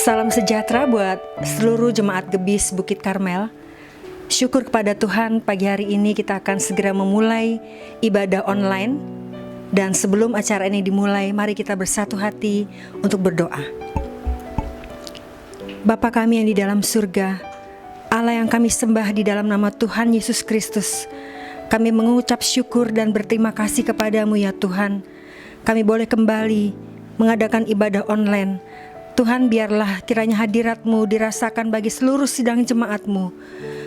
Salam sejahtera buat seluruh jemaat Gebis Bukit Karmel. Syukur kepada Tuhan, pagi hari ini kita akan segera memulai ibadah online. Dan sebelum acara ini dimulai, mari kita bersatu hati untuk berdoa. Bapa kami yang di dalam surga, Allah yang kami sembah di dalam nama Tuhan Yesus Kristus, kami mengucap syukur dan berterima kasih kepadamu ya Tuhan. Kami boleh kembali mengadakan ibadah online. Tuhan, biarlah kiranya hadirat-Mu dirasakan bagi seluruh sidang jemaat-Mu.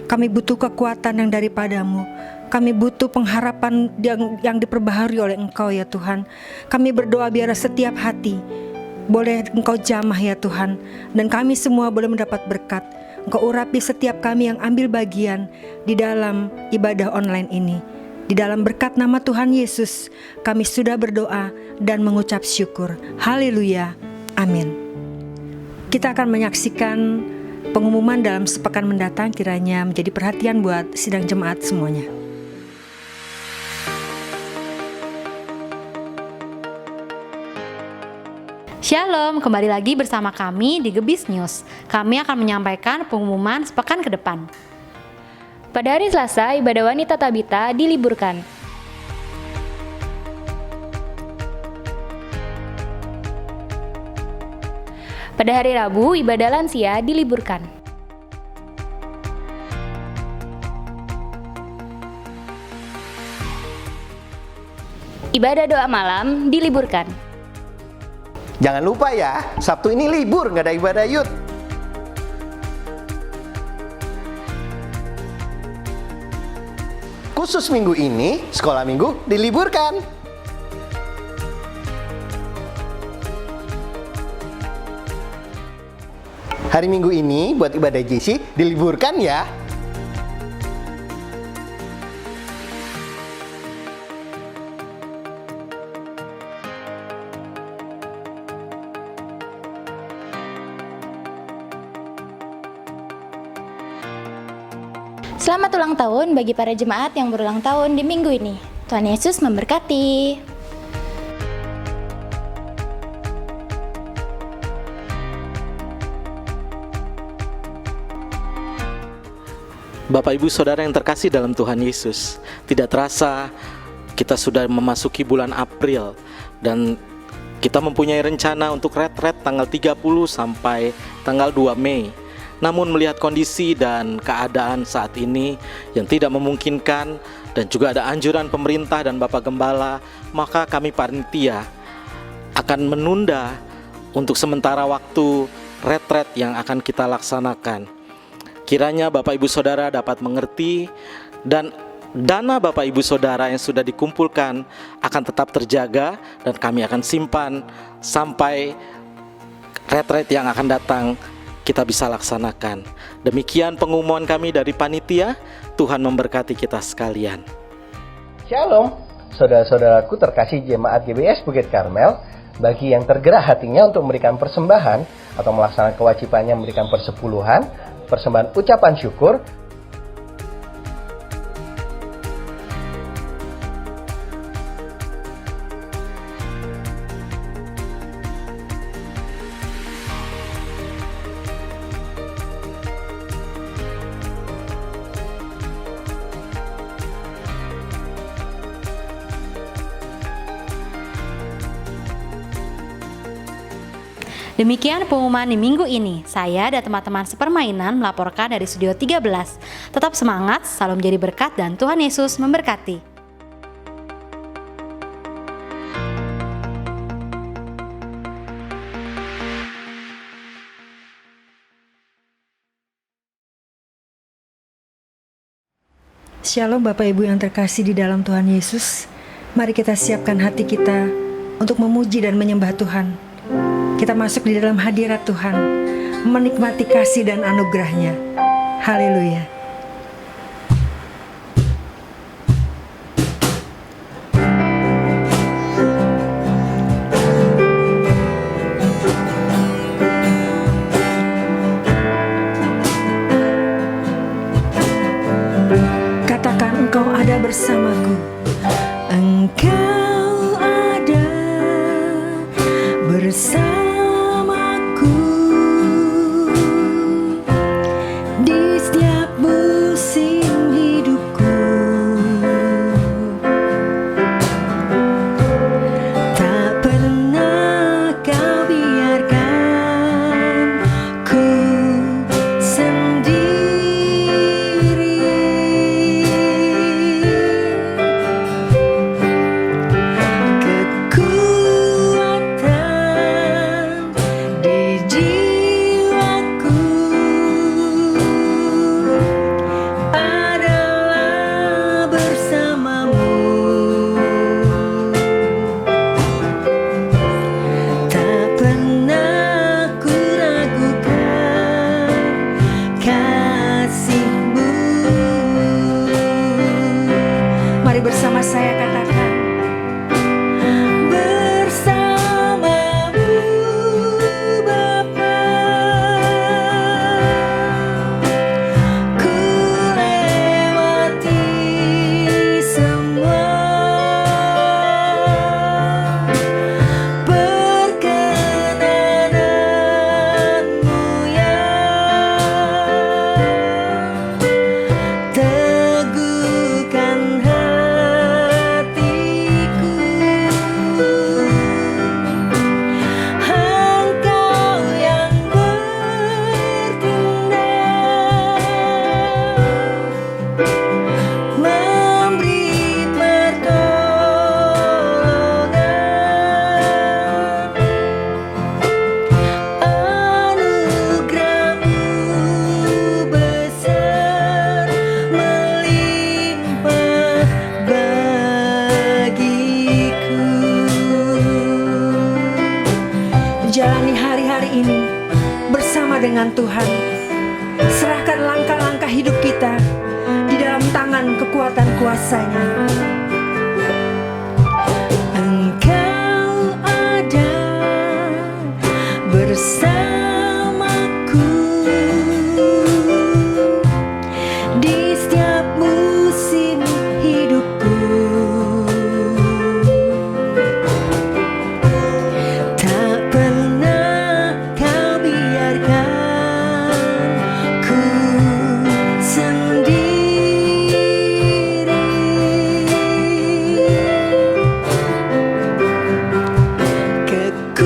Kami butuh kekuatan yang daripadamu. Kami butuh pengharapan yang diperbaharui oleh Engkau ya Tuhan. Kami berdoa biar setiap hati boleh Engkau jamah ya Tuhan. Dan kami semua boleh mendapat berkat. Engkau urapi setiap kami yang ambil bagian di dalam ibadah online ini. Di dalam berkat nama Tuhan Yesus, kami sudah berdoa dan mengucap syukur. Haleluya. Amin. Kita akan menyaksikan pengumuman dalam sepekan mendatang, kiranya menjadi perhatian buat sidang jemaat semuanya. Shalom, kembali lagi bersama kami di Gebis News. Kami akan menyampaikan pengumuman sepekan ke depan. Pada hari Selasa, ibadah wanita Tabita diliburkan. Pada hari Rabu, ibadah lansia diliburkan. Ibadah doa malam diliburkan. Jangan lupa ya, Sabtu ini libur, nggak ada ibadah youth. Khusus minggu ini, sekolah minggu diliburkan. Hari Minggu ini buat ibadah JC diliburkan ya. Selamat ulang tahun bagi para jemaat yang berulang tahun di minggu ini. Tuhan Yesus memberkati. Bapak Ibu Saudara yang terkasih dalam Tuhan Yesus, tidak terasa kita sudah memasuki bulan April dan kita mempunyai rencana untuk retret tanggal 30 sampai tanggal 2 Mei. Namun melihat kondisi dan keadaan saat ini yang tidak memungkinkan dan juga ada anjuran pemerintah dan Bapak Gembala, maka kami panitia akan menunda untuk sementara waktu retret yang akan kita laksanakan. Kiranya Bapak Ibu Saudara dapat mengerti dan dana Bapak Ibu Saudara yang sudah dikumpulkan akan tetap terjaga dan kami akan simpan sampai retret yang akan datang kita bisa laksanakan. Demikian pengumuman kami dari panitia. Tuhan memberkati kita sekalian. Shalom, saudara-saudaraku terkasih jemaat GBS Bukit Karmel. Bagi yang tergerak hatinya untuk memberikan persembahan atau melaksanakan kewajibannya memberikan persepuluhan, persembahan ucapan syukur, Demikian pengumuman di minggu ini. Saya dan teman-teman sepermainan melaporkan dari Studio 13. Tetap semangat, selalu menjadi berkat dan Tuhan Yesus memberkati. Shalom Bapak Ibu yang terkasih di dalam Tuhan Yesus. Mari kita siapkan hati kita untuk memuji dan menyembah Tuhan. Kita masuk di dalam hadirat Tuhan, menikmati kasih dan anugerah-Nya. Haleluya. Katakan, Engkau ada bersamaku. Engkau ada bersamaku. menjalani hari-hari ini bersama dengan Tuhan. Serahkan langkah-langkah hidup kita di dalam tangan kekuatan kuasa-Nya. Engkau ada bersamaku di setiap musim hidupku. Tak pernah kau biarkan ku sendiri. Kekuatan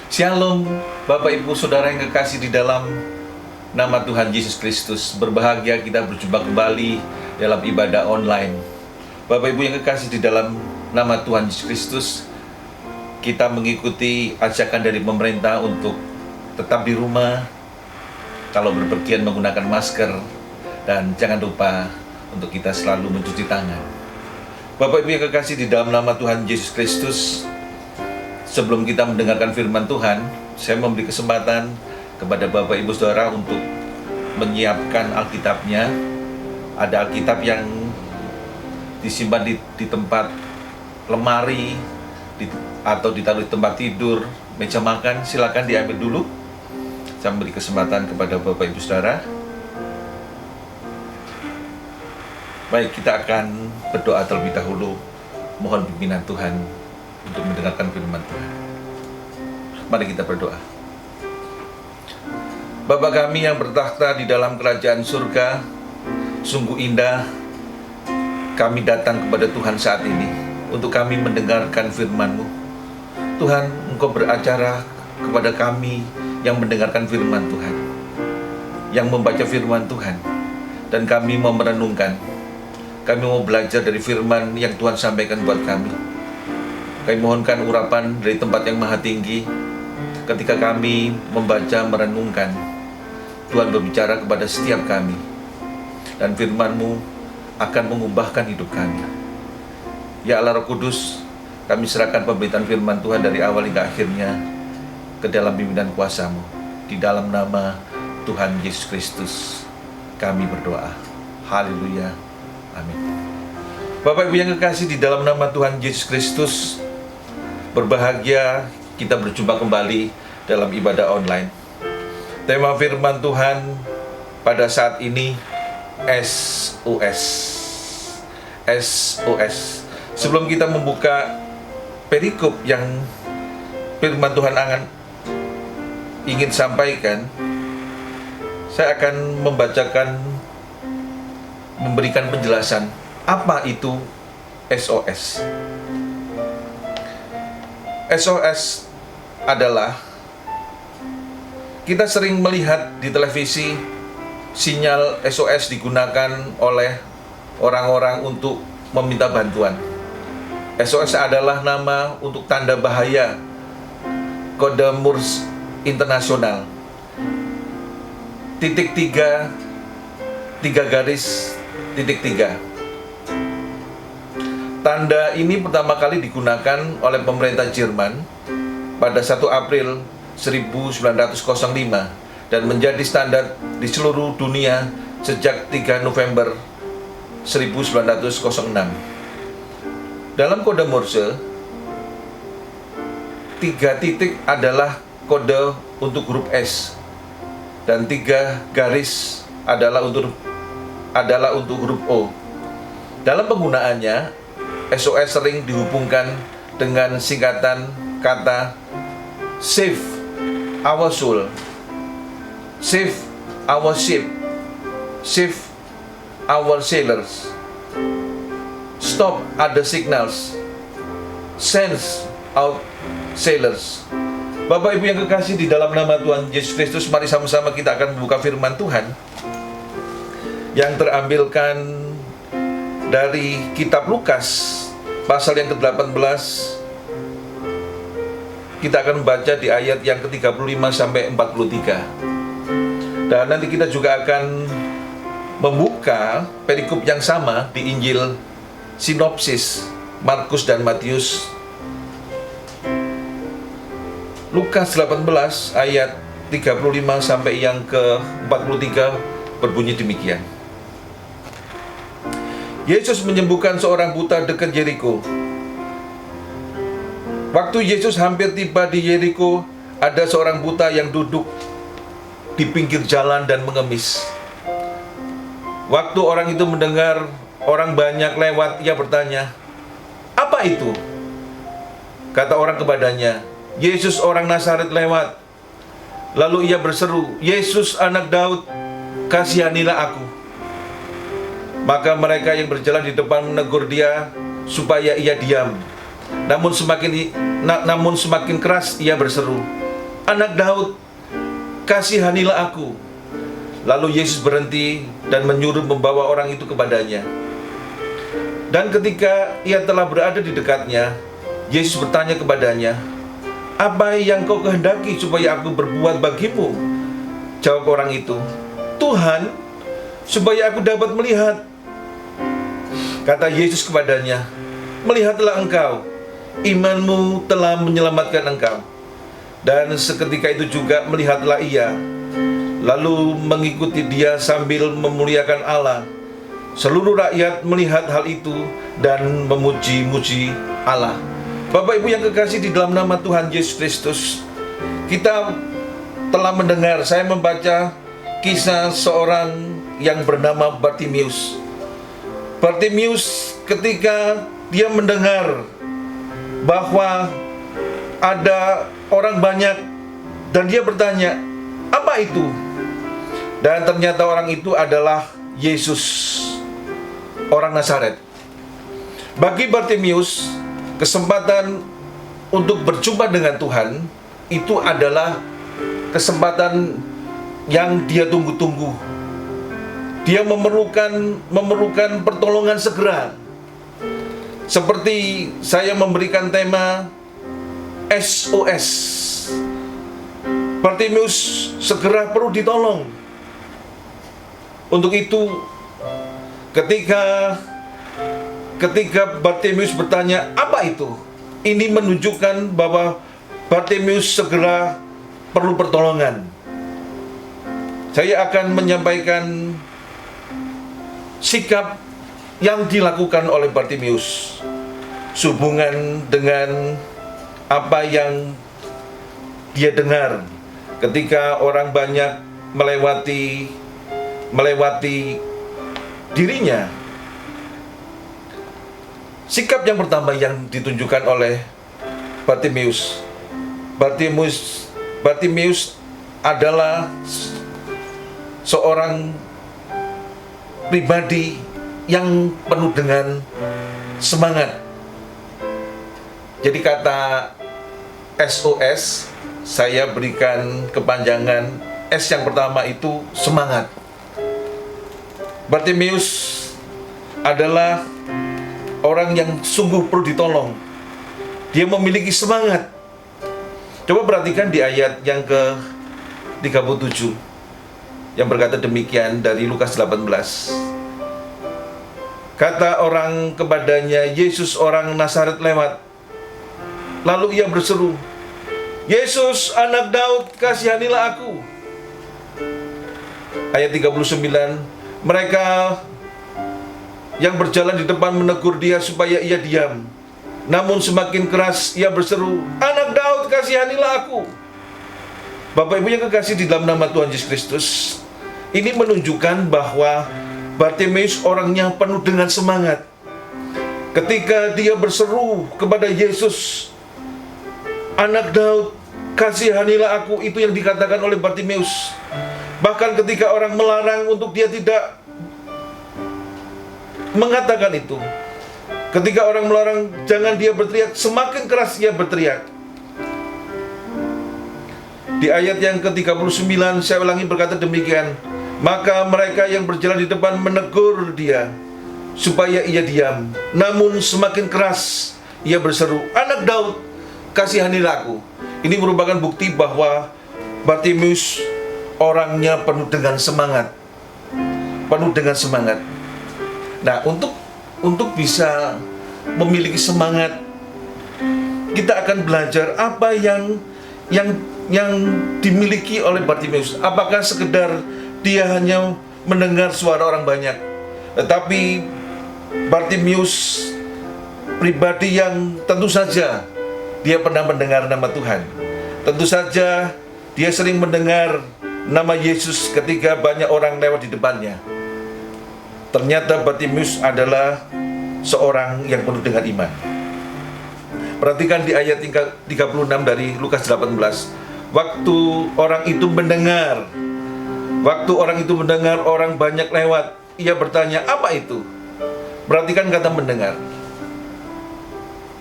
Shalom, Bapak Ibu Saudara yang kekasih di dalam nama Tuhan Yesus Kristus. Berbahagia kita berjumpa kembali dalam ibadah online. Bapak Ibu yang kekasih di dalam nama Tuhan Yesus Kristus, kita mengikuti ajakan dari pemerintah untuk tetap di rumah, kalau berpergian menggunakan masker, dan jangan lupa untuk kita selalu mencuci tangan. Bapak Ibu yang kekasih di dalam nama Tuhan Yesus Kristus, sebelum kita mendengarkan firman Tuhan, saya memberi kesempatan kepada Bapak Ibu Saudara untuk menyiapkan Alkitabnya. Ada Alkitab yang disimpan di tempat lemari atau ditaruh di tempat tidur, meja makan. Silakan diambil dulu. Saya memberi kesempatan kepada Bapak Ibu Saudara. Baik, kita akan berdoa terlebih dahulu. Mohon pimpinan Tuhan untuk mendengarkan firman Tuhan. Mari kita berdoa. Bapa kami yang bertakhta di dalam kerajaan surga, sungguh indah kami datang kepada Tuhan saat ini untuk kami mendengarkan firman-Mu. Tuhan, Engkau beracara kepada kami yang mendengarkan firman Tuhan, yang membaca firman Tuhan, dan kami mau merenungkan. Kami mau belajar dari firman yang Tuhan sampaikan buat kami. Kami mohonkan urapan dari tempat yang maha tinggi. Ketika kami membaca, merenungkan, Tuhan berbicara kepada setiap kami, dan firman-Mu akan mengubahkan hidup kami. Ya Allah Roh Kudus, kami serahkan pemberitaan firman Tuhan dari awal hingga akhirnya ke dalam pimpinan kuasa-Mu. Di dalam nama Tuhan Yesus Kristus kami berdoa. Haleluya. Amin. Bapak Ibu yang kekasih di dalam nama Tuhan Yesus Kristus, berbahagia kita berjumpa kembali dalam ibadah online. Tema firman Tuhan pada saat ini SOS. SOS. Sebelum kita membuka perikop yang firman Tuhan ingin sampaikan, saya akan memberikan penjelasan apa itu SOS. SOS adalah, kita sering melihat di televisi sinyal SOS digunakan oleh orang-orang untuk meminta bantuan. SOS adalah nama untuk tanda bahaya, kode Morse internasional. Titik tiga garis, titik tiga. Tanda ini pertama kali digunakan oleh pemerintah Jerman pada 1 April 1905 dan menjadi standar di seluruh dunia sejak 3 November 1906. Dalam kode Morse, 3 titik adalah kode untuk huruf S dan 3 garis adalah untuk huruf O. Dalam penggunaannya, SOS sering dihubungkan dengan singkatan kata Save our soul, Save our ship, Save our sailors, Stop other signals, Send out sailors. Bapak Ibu yang kekasih di dalam nama Tuhan Yesus Kristus, mari sama-sama kita akan membuka firman Tuhan yang terambilkan dari kitab Lukas pasal yang ke-18. Kita akan membaca di ayat yang ke-35 sampai 43. Dan nanti kita juga akan membuka perikop yang sama di Injil sinopsis Markus dan Matius. Lukas 18 ayat 35 sampai yang ke-43 berbunyi demikian. Yesus menyembuhkan seorang buta dekat Yeriko. Waktu Yesus hampir tiba di Yeriko, ada seorang buta yang duduk di pinggir jalan dan mengemis. Waktu orang itu mendengar orang banyak lewat, ia bertanya, "Apa itu?" Kata orang kepadanya, "Yesus orang Nazaret lewat." Lalu ia berseru, "Yesus anak Daud, kasihanilah aku." Maka mereka yang berjalan di depan menegur dia supaya ia diam. Namun semakin keras ia berseru, Anak Daud, kasihanilah aku." Lalu Yesus berhenti dan menyuruh membawa orang itu kepadanya. Dan ketika ia telah berada di dekatnya, Yesus bertanya kepadanya, "Apa yang kau kehendaki supaya aku berbuat bagimu?" Jawab orang itu, "Tuhan, supaya aku dapat melihat." Kata Yesus kepadanya, "Melihatlah engkau, imanmu telah menyelamatkan engkau." Dan seketika itu juga melihatlah ia, lalu mengikuti dia sambil memuliakan Allah. Seluruh rakyat melihat hal itu dan memuji-muji Allah. Bapak Ibu yang kekasih di dalam nama Tuhan Yesus Kristus, kita telah mendengar, saya membaca kisah seorang yang bernama Bartimius. Bartimius ketika dia mendengar bahwa ada orang banyak dan dia bertanya, "Apa itu?" Dan ternyata orang itu adalah Yesus, orang Nazaret. Bagi Bartimius, kesempatan untuk berjumpa dengan Tuhan itu adalah kesempatan yang dia tunggu-tunggu. Dia memerlukan pertolongan segera. Seperti saya memberikan tema SOS. Bartimius segera perlu ditolong. Untuk itu, ketika Bartimius bertanya, "Apa itu?" Ini menunjukkan bahwa Bartimius segera perlu pertolongan. Saya akan menyampaikan sikap yang dilakukan oleh Bartimius sehubungan dengan apa yang dia dengar ketika orang banyak melewati dirinya. Sikap yang pertama yang ditunjukkan oleh Bartimius adalah seorang pribadi yang penuh dengan semangat. Jadi kata SOS, saya berikan kepanjangan. S yang pertama itu semangat. Bartimius adalah orang yang sungguh perlu ditolong. Dia memiliki semangat. Coba perhatikan di ayat yang ke-37 yang berkata demikian dari Lukas 18. Kata orang kepadanya, "Yesus orang Nazaret lewat." Lalu ia berseru, "Yesus anak Daud, kasihanilah aku." Ayat 39, mereka yang berjalan di depan menegur dia supaya ia diam. Namun semakin keras ia berseru, "Anak Daud, kasihanilah aku." Bapak Ibu yang kekasih di dalam nama Tuhan Yesus Kristus, ini menunjukkan bahwa Bartimius orangnya penuh dengan semangat. Ketika dia berseru kepada Yesus, "Anak Daud, kasihanilah aku," itu yang dikatakan oleh Bartimius. Bahkan ketika orang melarang untuk dia tidak mengatakan itu, ketika orang melarang jangan dia berteriak, semakin keras ia berteriak. Di ayat yang ke-39 saya ulangi berkata demikian, maka mereka yang berjalan di depan menegur dia supaya ia diam. Namun semakin keras ia berseru, "Anak Daud, kasihanilah aku." Ini merupakan bukti bahwa Bartimius orangnya penuh dengan semangat. Penuh dengan semangat. Nah, untuk bisa memiliki semangat, kita akan belajar apa yang dimiliki oleh Bartimius. Apakah sekedar dia hanya mendengar suara orang banyak, tetapi Bartimius pribadi yang tentu saja dia pernah mendengar nama Tuhan. Tentu saja dia sering mendengar nama Yesus ketika banyak orang lewat di depannya. Ternyata Bartimius adalah seorang yang penuh dengan iman. Perhatikan di ayat 36 dari Lukas 18. Waktu orang itu mendengar orang banyak lewat, ia bertanya, "Apa itu?" Perhatikan kata mendengar.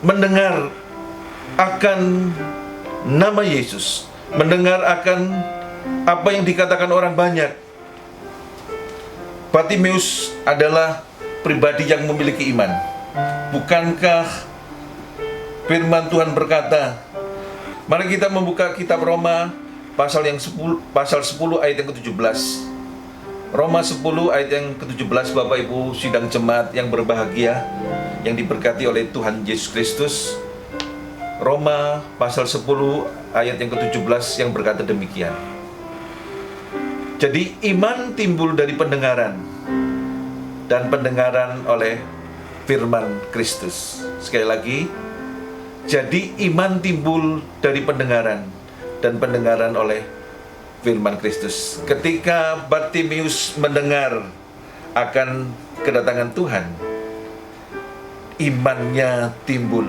Mendengar akan nama Yesus mendengar akan apa yang dikatakan orang banyak. Bartimeus adalah pribadi yang memiliki iman. Bukankah firman Tuhan berkata, mari kita membuka kitab Roma pasal 10 ayat yang ke-17. Roma 10 ayat yang ke-17, Bapak Ibu sidang jemaat yang berbahagia, yang diberkati oleh Tuhan Yesus Kristus. Roma pasal 10 ayat yang ke-17 yang berkata demikian. Jadi iman timbul dari pendengaran, dan pendengaran oleh firman Kristus. Sekali lagi, jadi iman timbul dari pendengaran, dan pendengaran oleh firman Kristus. Ketika Bartimeus mendengar akan kedatangan Tuhan, imannya timbul.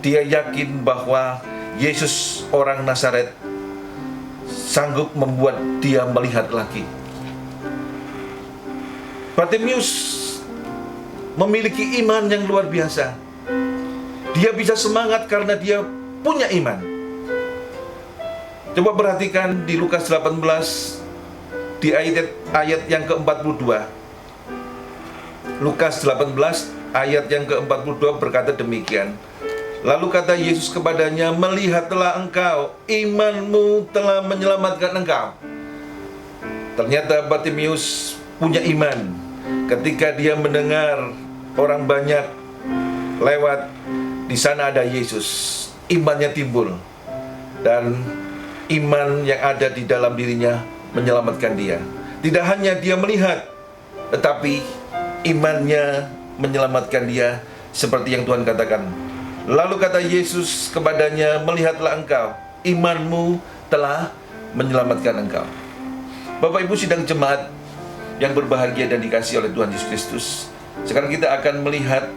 Dia yakin bahwa Yesus orang Nazaret sanggup membuat dia melihat lagi. Bartimeus memiliki iman yang luar biasa. Dia bisa semangat karena dia punya iman. Coba perhatikan di Lukas 18 di ayat yang ke-42. Lukas 18 ayat yang ke-42 berkata demikian. Lalu kata Yesus kepadanya, melihatlah engkau, imanmu telah menyelamatkan engkau. Ternyata Bartimeus punya iman. Ketika dia mendengar orang banyak lewat, di sana ada Yesus, imannya timbul. Dan iman yang ada di dalam dirinya menyelamatkan dia. Tidak hanya dia melihat, tetapi imannya menyelamatkan dia, seperti yang Tuhan katakan. Lalu kata Yesus kepadanya, melihatlah engkau, imanmu telah menyelamatkan engkau. Bapak Ibu sidang jemaat yang berbahagia dan dikasihi oleh Tuhan Yesus Kristus, sekarang kita akan melihat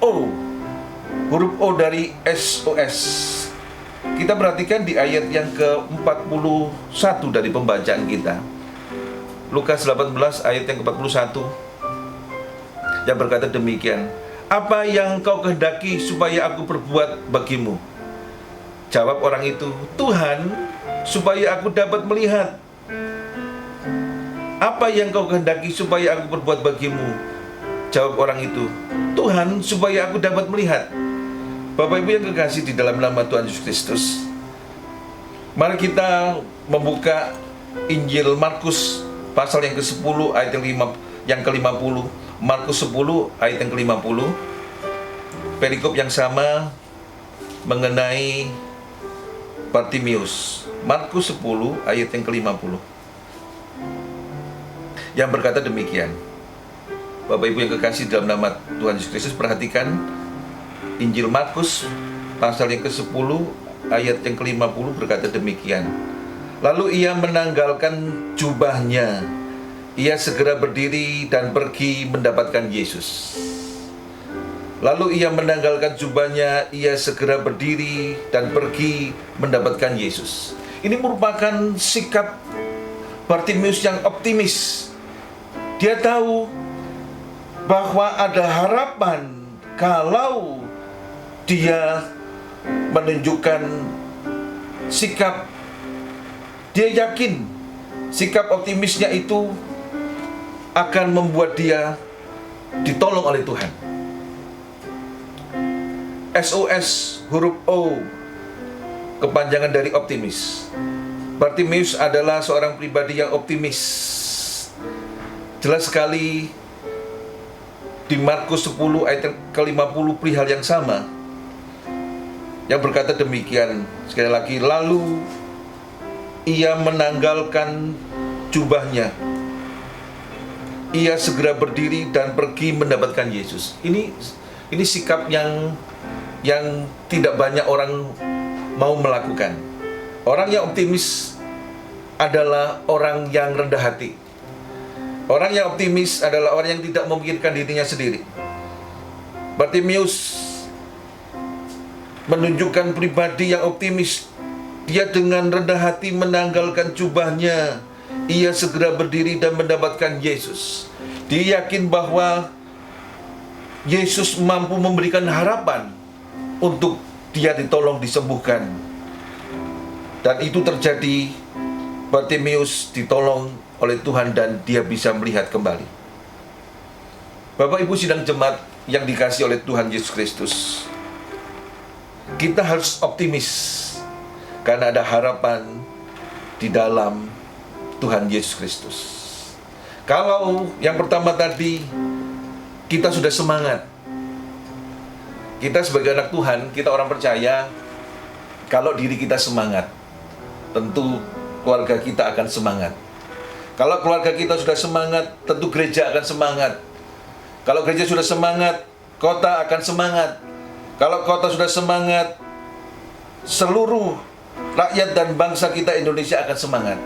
huruf O dari SOS. Kita perhatikan di ayat yang ke-41 dari pembacaan kita. Lukas 18 ayat yang ke-41 yang berkata demikian. Apa yang kau kehendaki supaya aku perbuat bagimu? Jawab orang itu, Tuhan, supaya aku dapat melihat. Apa yang kau kehendaki supaya aku perbuat bagimu? Jawab orang itu, Tuhan, supaya aku dapat melihat. Bapak Ibu yang kekasih di dalam nama Tuhan Yesus Kristus, mari kita membuka Injil Markus pasal yang ke-10 ayat yang ke-50. Markus 10 ayat yang ke-50. Perikop yang sama mengenai Bartimeus. Markus 10 ayat yang ke-50. Yang berkata demikian. Bapak Ibu yang kekasih dalam nama Tuhan Yesus Kristus, perhatikan Injil Markus pasal yang ke-10 ayat yang ke-50 berkata demikian. Lalu ia menanggalkan jubahnya, ia segera berdiri dan pergi mendapatkan Yesus. Lalu ia menanggalkan jubahnya, ia segera berdiri dan pergi mendapatkan Yesus. Ini merupakan sikap Bartimeus yang optimis. Dia tahu bahwa ada harapan kalau dia menunjukkan sikap. Dia yakin sikap optimisnya itu akan membuat dia ditolong oleh Tuhan. SOS huruf O, kepanjangan dari optimis. Bartimeus adalah seorang pribadi yang optimis. Jelas sekali di Markus 10 ayat ke-50 perihal yang sama, yang berkata demikian. Sekali lagi, lalu ia menanggalkan jubahnya, ia segera berdiri dan pergi mendapatkan Yesus. Ini sikap yang tidak banyak orang mau melakukan. Orang yang optimis adalah orang yang rendah hati. Orang yang optimis adalah orang yang tidak memikirkan dirinya sendiri. Bartimeus menunjukkan pribadi yang optimis. Dia dengan rendah hati menanggalkan jubahnya, ia segera berdiri dan mendapatkan Yesus. Dia yakin bahwa Yesus mampu memberikan harapan untuk dia ditolong, disembuhkan. Dan itu terjadi, Bartimeus ditolong oleh Tuhan dan dia bisa melihat kembali. Bapak Ibu sidang jemaat yang dikasihi oleh Tuhan Yesus Kristus, kita harus optimis karena ada harapan di dalam Tuhan Yesus Kristus. Kalau yang pertama tadi, kita sudah semangat. Kita sebagai anak Tuhan, kita orang percaya, kalau diri kita semangat, tentu keluarga kita akan semangat. Kalau keluarga kita sudah semangat, tentu gereja akan semangat. Kalau gereja sudah semangat, kota akan semangat. Kalau kota sudah semangat, seluruh rakyat dan bangsa kita Indonesia akan semangat.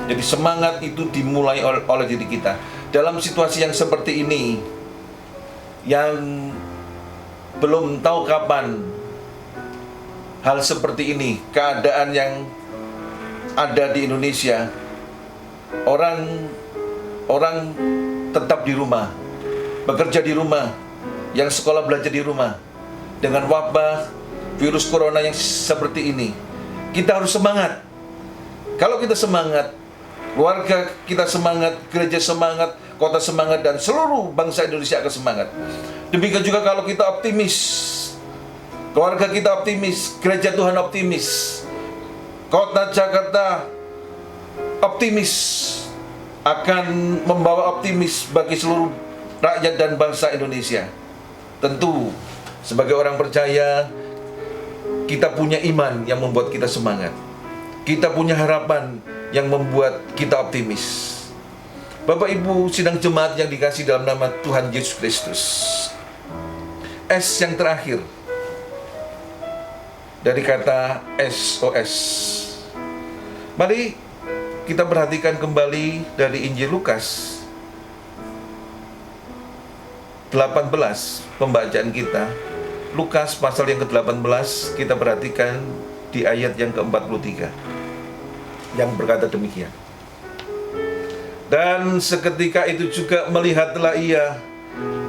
Jadi semangat itu dimulai oleh diri kita. Dalam situasi yang seperti ini, yang belum tahu kapan hal seperti ini, keadaan yang ada di Indonesia, orang tetap di rumah, bekerja di rumah, yang sekolah belajar di rumah. Dengan wabah virus corona yang seperti ini, kita harus semangat. Kalau kita semangat, keluarga kita semangat, gereja semangat, kota semangat, dan seluruh bangsa Indonesia akan semangat. Demikian juga kalau kita optimis, keluarga kita optimis, gereja Tuhan optimis, kota Jakarta optimis, akan membawa optimis bagi seluruh rakyat dan bangsa Indonesia. Tentu sebagai orang percaya, kita punya iman yang membuat kita semangat. Kita punya harapan yang membuat kita optimis. Bapak Ibu sidang jemaat yang dikasihi dalam nama Tuhan Yesus Kristus, S yang terakhir dari kata SOS. Mari kita perhatikan kembali dari Injil Lukas 18, pembacaan kita. Lukas pasal yang ke-18, kita perhatikan di ayat yang ke-43 yang berkata demikian. Dan seketika itu juga melihatlah ia,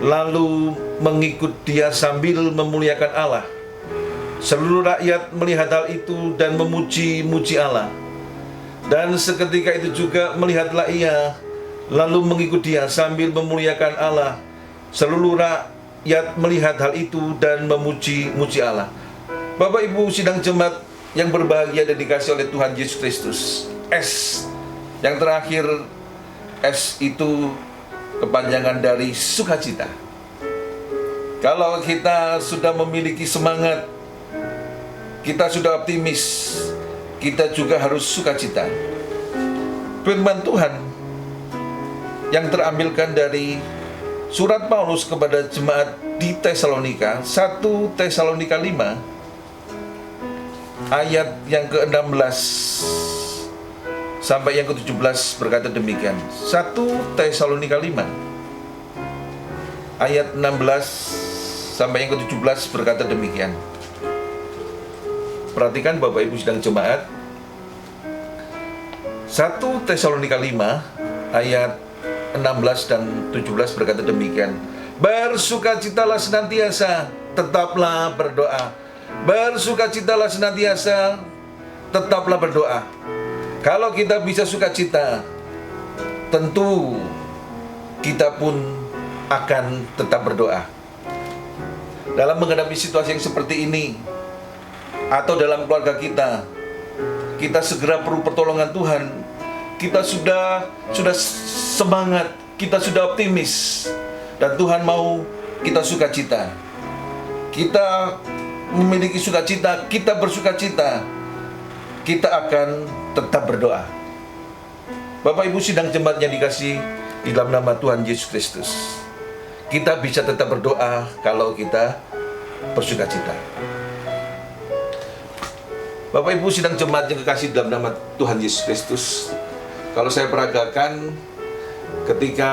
lalu mengikut dia sambil memuliakan Allah. Seluruh rakyat melihat hal itu dan memuji-muji Allah. Dan seketika itu juga melihatlah ia, lalu mengikut dia sambil memuliakan Allah. Seluruh rakyat melihat hal itu dan memuji-muji Allah. Bapak Ibu sidang jemaat yang berbahagia dan dikasihi oleh Tuhan Yesus Kristus, S yang terakhir, S itu kepanjangan dari sukacita. Kalau kita sudah memiliki semangat, kita sudah optimis, kita juga harus sukacita. Firman Tuhan yang terambilkan dari surat Paulus kepada jemaat di Tesalonika, 1 Tesalonika 5 ayat yang ke-16 sampai yang ke-17 berkata demikian. 1 Tesalonika 5 ayat 16 sampai yang ke-17 berkata demikian. Perhatikan Bapak Ibu sidang jemaat, 1 Tesalonika 5 ayat 16 dan 17 berkata demikian. Bersukacitalah senantiasa, tetaplah berdoa. Bersukacitalah senantiasa, tetaplah berdoa. Kalau kita bisa sukacita, tentu kita pun akan tetap berdoa. Dalam menghadapi situasi yang seperti ini, atau dalam keluarga kita segera perlu pertolongan Tuhan. Kita sudah semangat, kita sudah optimis, dan Tuhan mau kita sukacita. Kita memiliki sukacita, kita bersukacita, kita akan tetap berdoa. Bapak Ibu sidang jemaat yang dikasihi di dalam nama Tuhan Yesus Kristus, kita bisa tetap berdoa kalau kita bersukacita. Bapak Ibu sidang jemaat yang kekasih dalam nama Tuhan Yesus Kristus, kalau saya peragakan ketika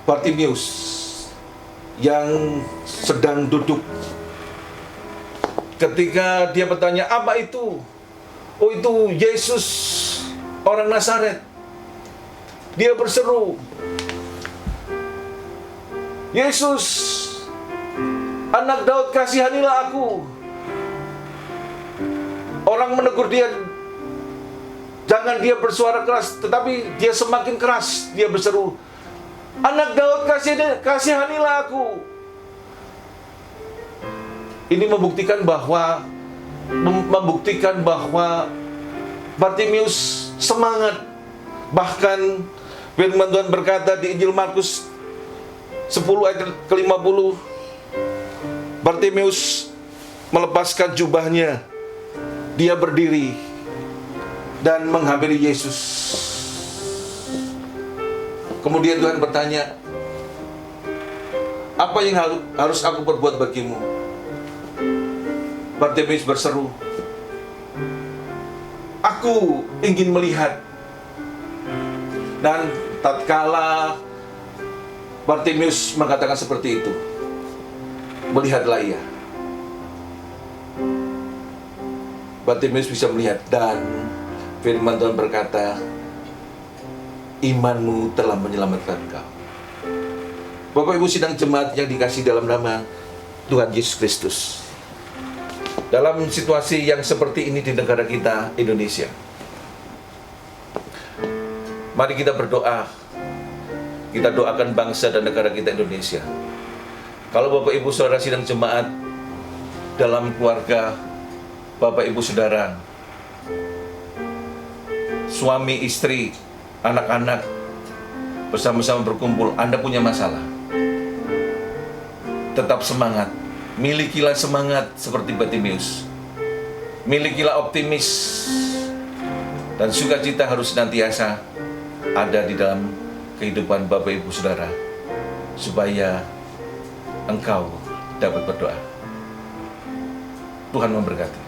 Bartimeus yang sedang duduk, ketika dia bertanya, apa itu? Oh, itu Yesus orang Nazaret. Dia berseru, Yesus, Anak Daud, kasihanilah aku. Orang menegur dia, jangan dia bersuara keras, tetapi dia semakin keras. Dia berseru, "Anak Daud, kasihanilah aku." Ini membuktikan bahwa Bartimeus semangat. Bahkan firman Tuhan berkata di Injil Markus 10 ayat ke-50, Bartimeus melepaskan jubahnya, dia berdiri dan menghampiri Yesus. Kemudian Tuhan bertanya, "Apa yang harus aku perbuat bagimu?" Bartimeus berseru, "Aku ingin melihat." Dan tatkala Bartimeus mengatakan seperti itu, melihatlah ia. Bartimeus bisa melihat, dan firman Tuhan berkata, "Imanmu telah menyelamatkan kau." Bapak Ibu sidang jemaat yang dikasihi dalam nama Tuhan Yesus Kristus, dalam situasi yang seperti ini di negara kita, Indonesia, mari kita berdoa. Kita doakan bangsa dan negara kita, Indonesia. Kalau Bapak Ibu Saudara sidang jemaat, dalam keluarga Bapak Ibu Saudara, suami, istri, anak-anak bersama-sama berkumpul, Anda punya masalah, tetap semangat. Milikilah semangat seperti Bartimeus. Milikilah optimis. Dan sukacita harus senantiasa ada di dalam kehidupan Bapak Ibu Saudara, supaya engkau dapat berdoa. Tuhan memberkati.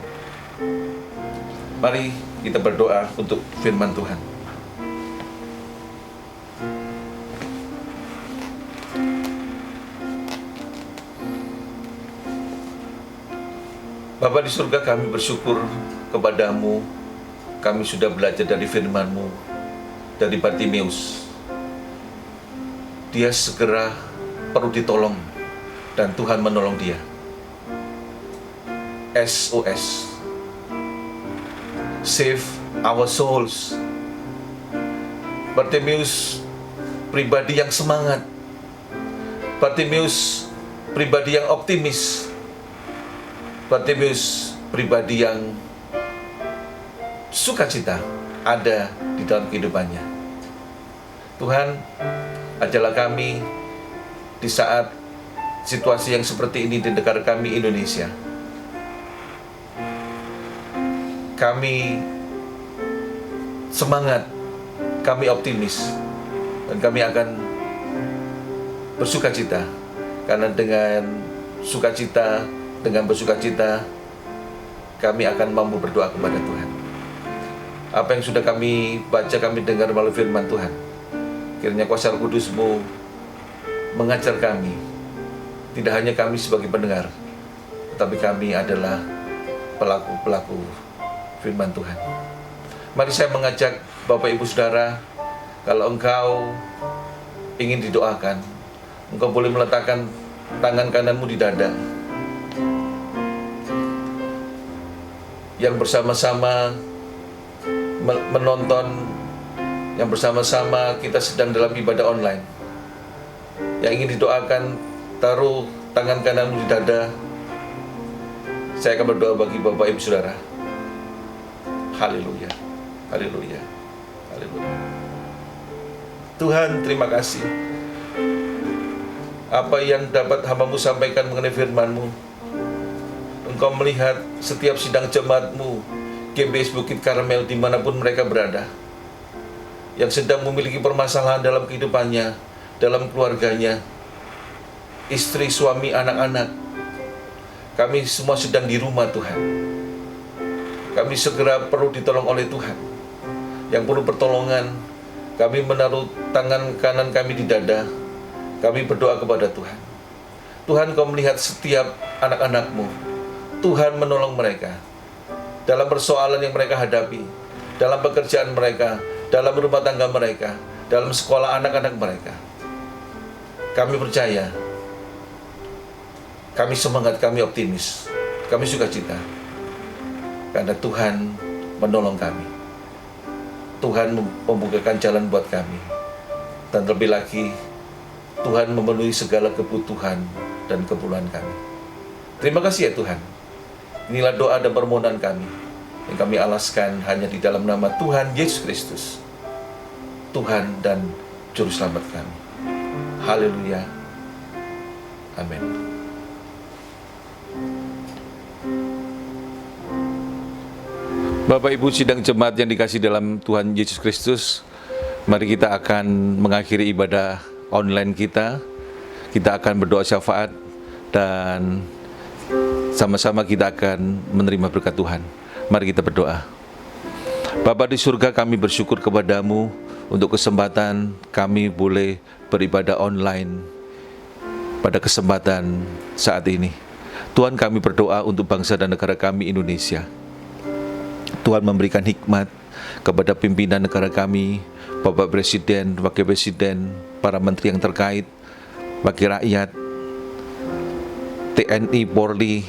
Mari kita berdoa untuk firman Tuhan. Bapa di surga, kami bersyukur kepadamu. Kami sudah belajar dari firman-Mu, dari Bartimeus. Dia segera perlu ditolong, dan Tuhan menolong dia. SOS, save our souls. Bartimeus pribadi yang semangat. Bartimeus pribadi yang optimis. Bartimeus pribadi yang sukacita ada di dalam kehidupannya. Tuhan, ajarlah kami di saat situasi yang seperti ini di negara kami, Indonesia. Kami semangat, kami optimis, dan kami akan bersukacita, karena dengan sukacita, dengan bersukacita, kami akan mampu berdoa kepada Tuhan. Apa yang sudah kami baca, kami dengar melalui firman Tuhan, kiranya kuasa Roh Kudus-Mu mengajar kami. Tidak hanya kami sebagai pendengar, tetapi kami adalah pelaku-pelaku firman Tuhan. Mari saya mengajak Bapak Ibu Saudara, kalau engkau ingin didoakan, engkau boleh meletakkan tangan kananmu di dada. Yang bersama-sama menonton, yang bersama-sama kita sedang dalam ibadah online, yang ingin didoakan, taruh tangan kananmu di dada. Saya akan berdoa bagi Bapak Ibu Saudara. Haleluya, haleluya, haleluya. Tuhan, terima kasih. Apa yang dapat hamba-Mu sampaikan mengenai firman-Mu. Engkau melihat setiap sidang jemaat-Mu, GBS Bukit Karmel, dimanapun mereka berada, yang sedang memiliki permasalahan dalam kehidupannya, dalam keluarganya, istri, suami, anak-anak. Kami semua sedang di rumah, Tuhan. Kami segera perlu ditolong oleh Tuhan. Yang perlu pertolongan, kami menaruh tangan kanan kami di dada. Kami berdoa kepada Tuhan. Tuhan, Kau melihat setiap anak-anak-Mu. Tuhan menolong mereka dalam persoalan yang mereka hadapi, dalam pekerjaan mereka, dalam rumah tangga mereka, dalam sekolah anak-anak mereka. Kami percaya, kami semangat, kami optimis, kami sukacita. karena Tuhan menolong kami. Tuhan membukakan jalan buat kami. Dan terlebih lagi, Tuhan memenuhi segala kebutuhan dan keperluan kami. Terima kasih ya Tuhan. Inilah doa dan permohonan kami yang kami alaskan hanya di dalam nama Tuhan Yesus Kristus, Tuhan dan Juru Selamat kami. Haleluya. Amin. Bapak Ibu sidang jemaat yang dikasihi dalam Tuhan Yesus Kristus, mari kita akan mengakhiri ibadah online kita. Kita akan berdoa syafaat dan sama-sama kita akan menerima berkat Tuhan. Mari kita berdoa. Bapa di surga, kami bersyukur kepadamu untuk kesempatan kami boleh beribadah online pada kesempatan saat ini. Tuhan, kami berdoa untuk bangsa dan negara kami Indonesia. Tuhan memberikan hikmat kepada pimpinan negara kami, Bapak Presiden, Wakil Presiden, para menteri yang terkait, bagi rakyat, TNI, Polri,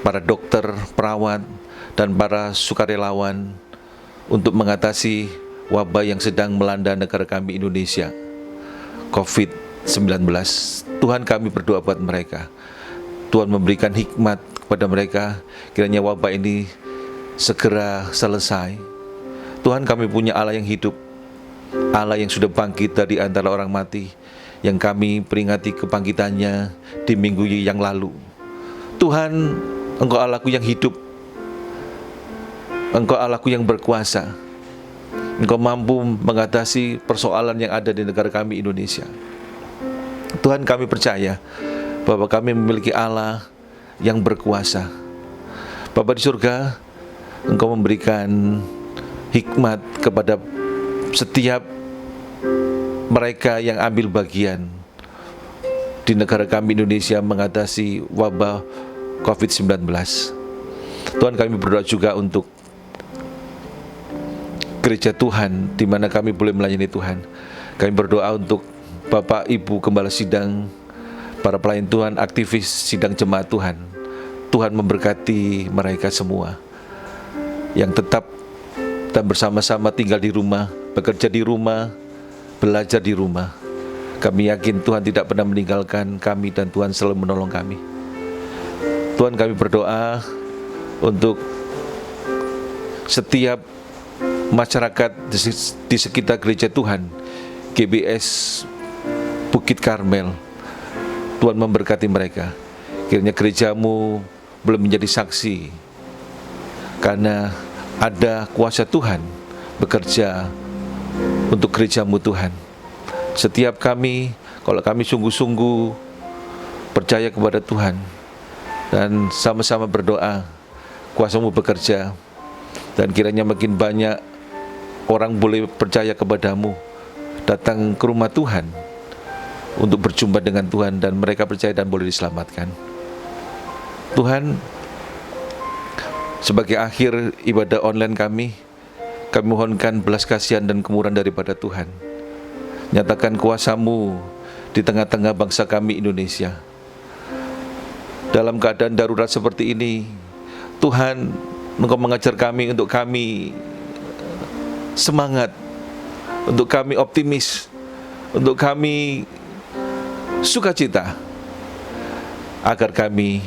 para dokter, perawat, dan para sukarelawan untuk mengatasi wabah yang sedang melanda negara kami Indonesia, COVID-19. Tuhan, kami berdoa buat mereka. Tuhan memberikan hikmat kepada mereka, kiranya wabah ini segera selesai. Tuhan, kami punya Allah yang hidup, Allah yang sudah bangkit dari antara orang mati, yang kami peringati kebangkitannya di minggu yang lalu. Tuhan, Engkau Allahku yang hidup, Engkau Allahku yang berkuasa. Engkau mampu mengatasi persoalan yang ada di negara kami Indonesia. Tuhan, kami percaya bahwa kami memiliki Allah yang berkuasa. Bapa di surga, Engkau memberikan hikmat kepada setiap mereka yang ambil bagian di negara kami Indonesia mengatasi wabah COVID-19. Tuhan, kami berdoa juga untuk gereja Tuhan di mana kami boleh melayani Tuhan. Kami berdoa untuk Bapak Ibu Gembala Sidang, para pelayan Tuhan, aktivis sidang jemaat Tuhan. Tuhan memberkati mereka semua yang tetap dan bersama-sama tinggal di rumah, bekerja di rumah, belajar di rumah. Kami yakin Tuhan tidak pernah meninggalkan kami dan Tuhan selalu menolong kami. Tuhan, kami berdoa untuk setiap masyarakat di sekitar gereja Tuhan, GBS Bukit Karmel. Tuhan memberkati mereka. Kiranya gerejamu boleh menjadi saksi, karena ada kuasa Tuhan bekerja untuk gerejamu Tuhan. Setiap kami, kalau kami sungguh-sungguh percaya kepada Tuhan dan sama-sama berdoa, kuasa-Mu bekerja, dan kiranya makin banyak orang boleh percaya kepadamu, datang ke rumah Tuhan untuk berjumpa dengan Tuhan, dan mereka percaya dan boleh diselamatkan. Tuhan, sebagai akhir ibadah online kami mohonkan belas kasihan dan kemurahan daripada Tuhan. Nyatakan kuasa-Mu di tengah-tengah bangsa kami Indonesia. Dalam keadaan darurat seperti ini, Tuhan, Engkau mengajar kami untuk kami semangat, untuk kami optimis, untuk kami sukacita, agar kami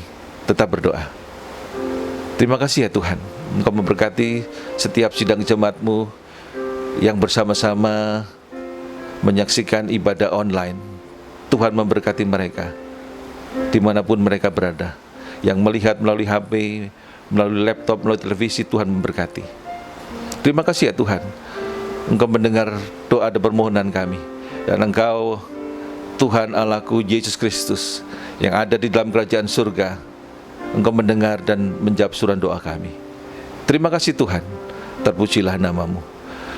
tetap berdoa. Terima kasih ya Tuhan, Engkau memberkati setiap sidang jemaat-Mu yang bersama-sama menyaksikan ibadah online. Tuhan memberkati mereka dimanapun mereka berada, yang melihat melalui HP, melalui laptop, melalui televisi. Tuhan memberkati. Terima kasih ya Tuhan, Engkau mendengar doa dan permohonan kami, dan Engkau Tuhan Allahku Yesus Kristus yang ada di dalam kerajaan surga, Engkau mendengar dan menjawab surat doa kami. Terima kasih Tuhan, terpujilah nama-Mu.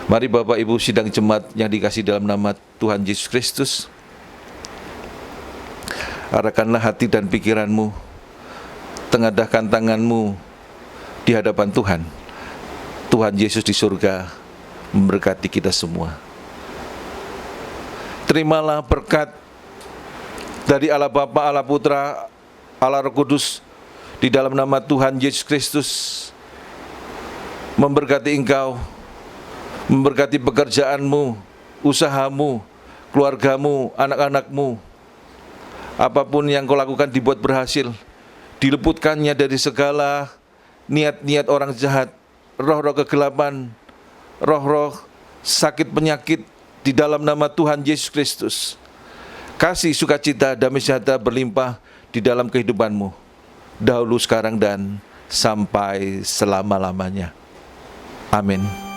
Mari Bapak Ibu sidang jemaat yang dikasihi dalam nama Tuhan Yesus Kristus, arahkanlah hati dan pikiranmu, tengadahkan tanganmu di hadapan Tuhan. Tuhan Yesus di surga memberkati kita semua. Terimalah berkat dari Allah Bapa, Allah Putra, Allah Roh Kudus, di dalam nama Tuhan Yesus Kristus. memberkati engkau, memberkati pekerjaanmu, usahamu, keluargamu, anak-anakmu. Apapun yang kau lakukan dibuat berhasil, diluputkannya dari segala niat-niat orang jahat, roh-roh kegelapan, roh-roh sakit penyakit di dalam nama Tuhan Yesus Kristus. Kasih, sukacita, damai sejahtera berlimpah di dalam kehidupanmu, dahulu, sekarang, dan sampai selama-lamanya. Amin.